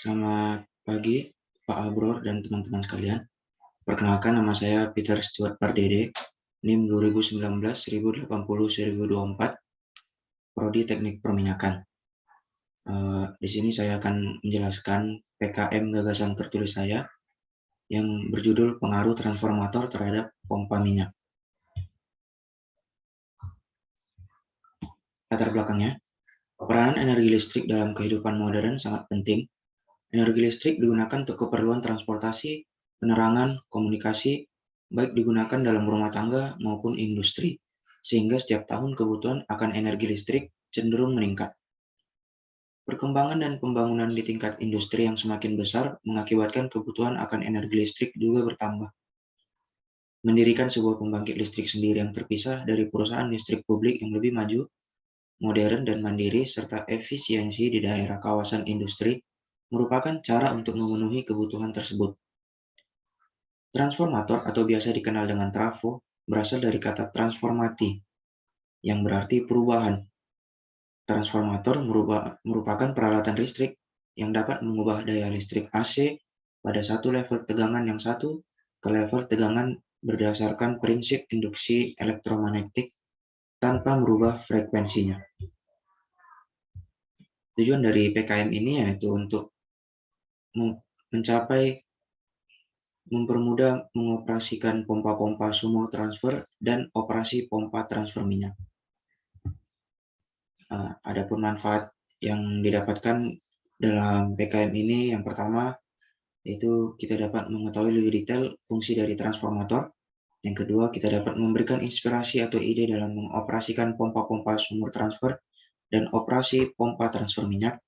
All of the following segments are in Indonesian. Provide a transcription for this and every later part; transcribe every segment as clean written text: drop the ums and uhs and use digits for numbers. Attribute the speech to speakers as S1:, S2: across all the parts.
S1: Selamat pagi, Pak Abror dan teman-teman sekalian. Perkenalkan, nama saya Peter Stuart Pardede, NIM 2019-1080-1024, Prodi Teknik Perminyakan. Di sini saya akan menjelaskan PKM gagasan tertulis saya yang berjudul Pengaruh Transformator Terhadap Pompa Minyak. Latar belakangnya, peranan energi listrik dalam kehidupan modern sangat penting. Energi listrik digunakan untuk keperluan transportasi, penerangan, komunikasi, baik digunakan dalam rumah tangga maupun industri, sehingga setiap tahun kebutuhan akan energi listrik cenderung meningkat. Perkembangan dan pembangunan di tingkat industri yang semakin besar mengakibatkan kebutuhan akan energi listrik juga bertambah. Mendirikan sebuah pembangkit listrik sendiri yang terpisah dari perusahaan listrik publik yang lebih maju, modern dan mandiri, serta efisiensi di daerah kawasan industri merupakan cara untuk memenuhi kebutuhan tersebut. Transformator atau biasa dikenal dengan trafo berasal dari kata transformati, yang berarti perubahan. Transformator merupakan peralatan listrik yang dapat mengubah daya listrik AC pada satu level tegangan yang satu ke level tegangan berdasarkan prinsip induksi elektromagnetik tanpa merubah frekuensinya. Tujuan dari PKM ini yaitu untuk mempermudah mengoperasikan pompa-pompa sumur transfer dan operasi pompa transfer minyak. Adapun manfaat yang didapatkan dalam PKM ini, yang pertama yaitu kita dapat mengetahui lebih detail fungsi dari transformator. Yang kedua, kita dapat memberikan inspirasi atau ide dalam mengoperasikan pompa-pompa sumur transfer dan operasi pompa transfer minyak.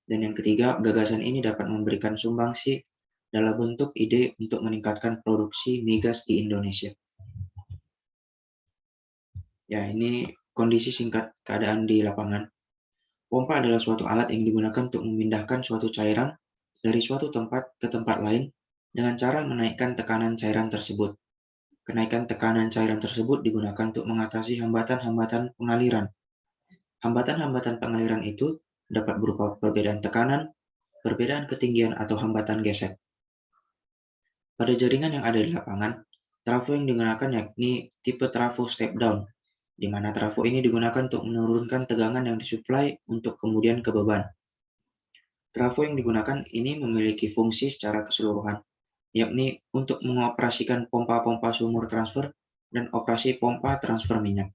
S1: Dan yang ketiga, gagasan ini dapat memberikan sumbangsi dalam bentuk ide untuk meningkatkan produksi migas di Indonesia. Ya, ini kondisi singkat keadaan di lapangan. Pompa adalah suatu alat yang digunakan untuk memindahkan suatu cairan dari suatu tempat ke tempat lain dengan cara menaikkan tekanan cairan tersebut. Kenaikan tekanan cairan tersebut digunakan untuk mengatasi hambatan-hambatan pengaliran. Hambatan-hambatan pengaliran itu dapat berupa perbedaan tekanan, perbedaan ketinggian, atau hambatan gesek. Pada jaringan yang ada di lapangan, trafo yang digunakan yakni tipe trafo step down, di mana trafo ini digunakan untuk menurunkan tegangan yang disuplai untuk kemudian ke beban. Trafo yang digunakan ini memiliki fungsi secara keseluruhan, yakni untuk mengoperasikan pompa-pompa sumur transfer dan operasi pompa transfer minyak.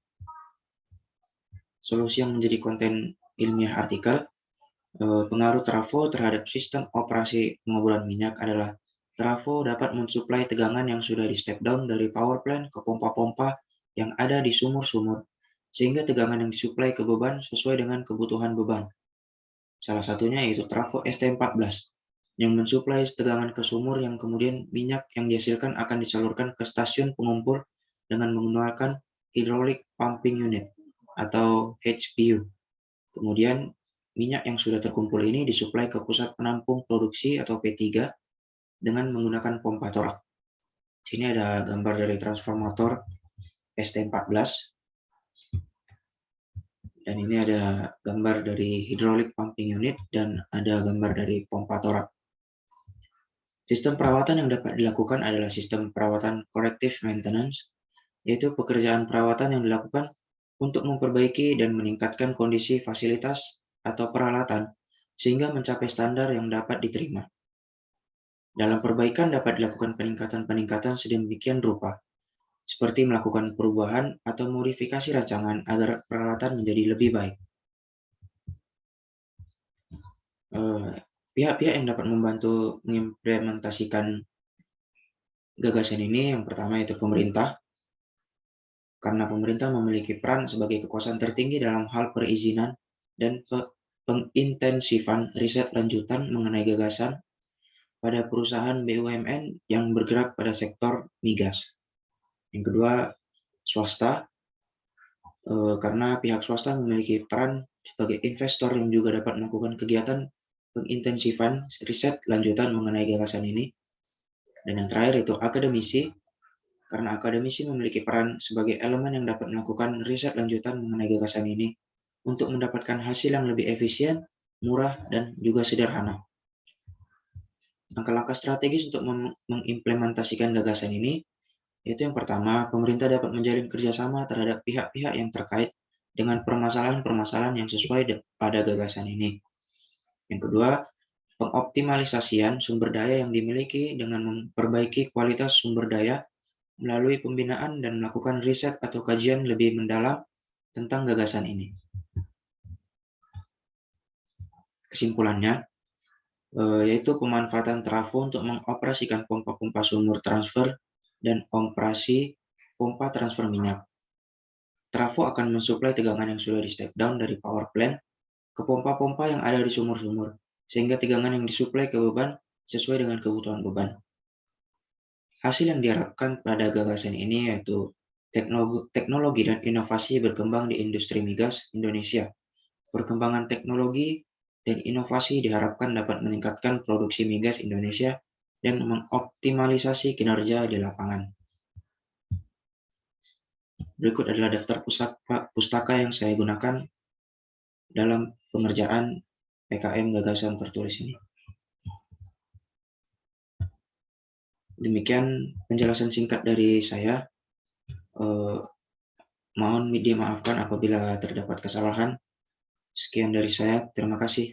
S1: Solusi yang menjadi konten ilmiah artikel, pengaruh trafo terhadap sistem operasi pengoboran minyak adalah trafo dapat mensuplai tegangan yang sudah di step down dari power plant ke pompa-pompa yang ada di sumur-sumur, sehingga tegangan yang disuplai ke beban sesuai dengan kebutuhan beban. Salah satunya yaitu trafo ST14, yang mensuplai tegangan ke sumur yang kemudian minyak yang dihasilkan akan disalurkan ke stasiun pengumpul dengan menggunakan hydraulic pumping unit atau HPU. Kemudian minyak yang sudah terkumpul ini disuplai ke pusat penampung produksi atau P3 dengan menggunakan pompa torak. Sini ada gambar dari transformator ST14. Dan ini ada gambar dari hydraulic pumping unit dan ada gambar dari pompa torak. Sistem perawatan yang dapat dilakukan adalah sistem perawatan corrective maintenance, yaitu pekerjaan perawatan yang dilakukan untuk memperbaiki dan meningkatkan kondisi fasilitas atau peralatan sehingga mencapai standar yang dapat diterima. Dalam perbaikan dapat dilakukan peningkatan-peningkatan sedemikian rupa, seperti melakukan perubahan atau modifikasi rancangan agar peralatan menjadi lebih baik. Pihak-pihak yang dapat membantu mengimplementasikan gagasan ini, yang pertama itu pemerintah, karena pemerintah memiliki peran sebagai kekuasaan tertinggi dalam hal perizinan dan pengintensifan riset lanjutan mengenai gagasan pada perusahaan BUMN yang bergerak pada sektor migas. Yang kedua, swasta, karena pihak swasta memiliki peran sebagai investor yang juga dapat melakukan kegiatan pengintensifan riset lanjutan mengenai gagasan ini. Dan yang terakhir itu akademisi, karena akademisi memiliki peran sebagai elemen yang dapat melakukan riset lanjutan mengenai gagasan ini untuk mendapatkan hasil yang lebih efisien, murah, dan juga sederhana. Langkah-langkah strategis untuk mengimplementasikan gagasan ini, yaitu yang pertama, pemerintah dapat menjalin kerjasama terhadap pihak-pihak yang terkait dengan permasalahan-permasalahan yang sesuai pada gagasan ini. Yang kedua, pengoptimalisasian sumber daya yang dimiliki dengan memperbaiki kualitas sumber daya melalui pembinaan dan melakukan riset atau kajian lebih mendalam tentang gagasan ini. Kesimpulannya, yaitu pemanfaatan trafo untuk mengoperasikan pompa-pompa sumur transfer dan operasi pompa transfer minyak. Trafo akan mensuplai tegangan yang sudah di-step down dari power plant ke pompa-pompa yang ada di sumur-sumur, sehingga tegangan yang disuplai ke beban sesuai dengan kebutuhan beban. Hasil yang diharapkan pada gagasan ini yaitu teknologi dan inovasi berkembang di industri migas Indonesia. Perkembangan teknologi dan inovasi diharapkan dapat meningkatkan produksi migas Indonesia dan mengoptimalisasi kinerja di lapangan. Berikut adalah daftar pustaka yang saya gunakan dalam pengerjaan PKM gagasan tertulis ini. Demikian penjelasan singkat dari saya. Mohon dimaafkan apabila terdapat kesalahan. Sekian dari saya. Terima kasih.